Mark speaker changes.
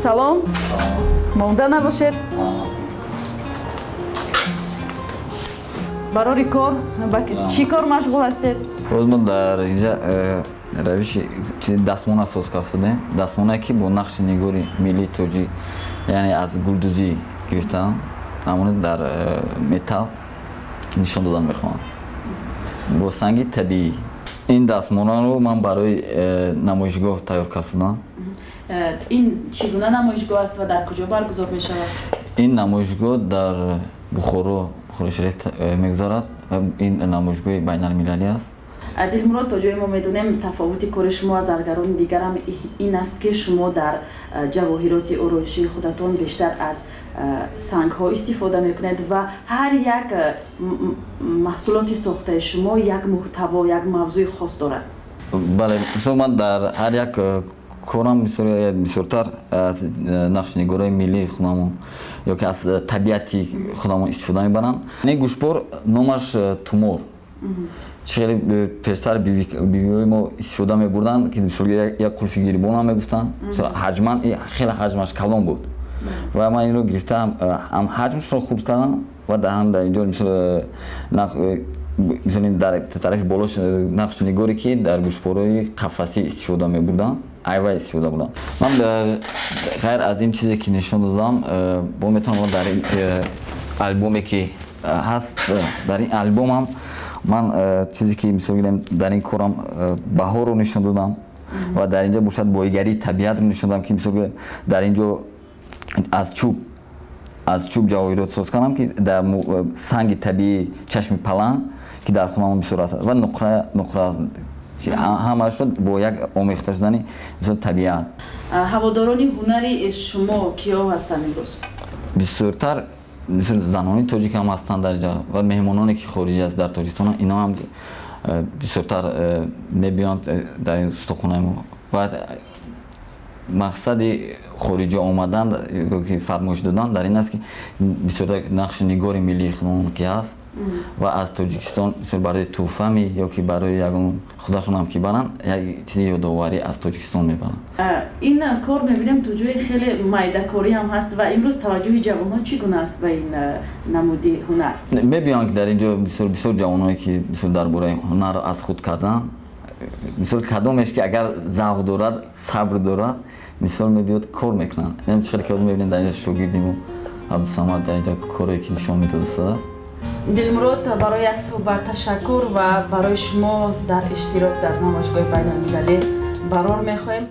Speaker 1: Салом. Монда набошед. Барори кор, чӣ кор машғул ҳастед?
Speaker 2: Боз мо дар инҷа равиши дастмона соз кардем. Дастмонае ки бо нақши нигори миллии тоҷик, яъне аз гулдузӣ гирифтаам, ҳамон дар металл нишон додан мехоҳам. Бо санги табиӣ. Ин дастмонаро ман барои намоишгоҳ тайёр кардам.
Speaker 1: Ин чӣ гуна намоишгоҳ аст ва дар куҷо баргузор мешавад?
Speaker 2: Ин намоишгоҳ дар Бухори шариф мегузарад. Ин намоишгоҳи байналмилалӣ аст.
Speaker 1: Дилмурод, то ҷое мо медонем тафовути кори шумо аз заргарони дигар ҳам ин аст ки шумо дар ҷавоҳироти ороишии худатон бештар аз сангҳо истифода мекунед ва ҳар як маҳсулоти сохтаи шумо як муҳтаво, як мавзӯи хос дорад.
Speaker 2: Бале, мисол ман дар ҳар як корам бисёртар аз нақшнигории миллии худамон ёки аз табиати худамон истифода мебарам. Ин гӯштбор номаш тумор. Хеле пештар бивиҳои мо истифода мебурданд ки як қулфи гирибонам мегуфтанд. Ҳаҷман хеле ҳаҷмаш калон буд. Ва ман инро гирифтам, ҳам ҳаҷмашро хурд кардам ва ҳам дар инҷо мисол дар тарафи болош нақшнигоре ки дар гӯштборҳои қафасӣ истифода мебурдам, айва истифода бурдам. Ман ғайр аз ин чизе ки нишон додам, бо метавонам дар ин албоме ки ҳаст, дар ин албомам ман чизе ки мисол гирем дар ин корам баҳорро нишон додам ва дар инҷа бошад боигарии табиатро нишон додам ки мисол гирем дар инҷо аз чӯб ҷавоҳирот соз кардам ки дар санги табиии чашми паланг ки дар хонамон бисёр аст ва нуқра ҳамаашро бо як омехта шудани мисол табиат.
Speaker 1: ҳаводорони ҳунари шумо киё ҳастанд имрӯз?
Speaker 2: Бисёртар мисол занони тоҷик ҳам ҳастанд дар инҷа ва меҳмононе ки хориҷӣ аст дар Тоҷикистон, ино ҳам бисёртар мебиёнд дар ин устухонаи мо. Ва мақсади хориҷа омадан ёки фармоиш додан дар ин аст ки бисёртар нақши нигори миллии худамон ки ҳаст ва аз Тоҷикистон мисол барои тӯҳфами ёки барои ягон худашонам ки баранд, як чизи ёдоварӣ аз Тоҷикистон мебаранд.
Speaker 1: Ин кор мебинем то ҷои хеле майдакорӣ ҳам ҳаст ва имрӯз таваҷҷӯҳи ҷавонҳо чӣ гуна аст ба ин намуди ҳунар? Мебиёнд
Speaker 2: ки дар инҷо бисёр ҷавонҳое ки мисол дар бораи ҳунар аз худ карданд, мисол кадомеш ки агар завқ дорад, сабр дорад, мисол мебиёд кор мекунанд. Чӣ хеле ки мебинем дар инҷа шогирди мо Абдусамад дар инҷа коре ки нишон медодааст.
Speaker 1: Дилмурод, барои як суҳбат ташаккур ва барои шумо дар иштирок дар намоишгоҳи байналмилалӣ барор мехоҳем.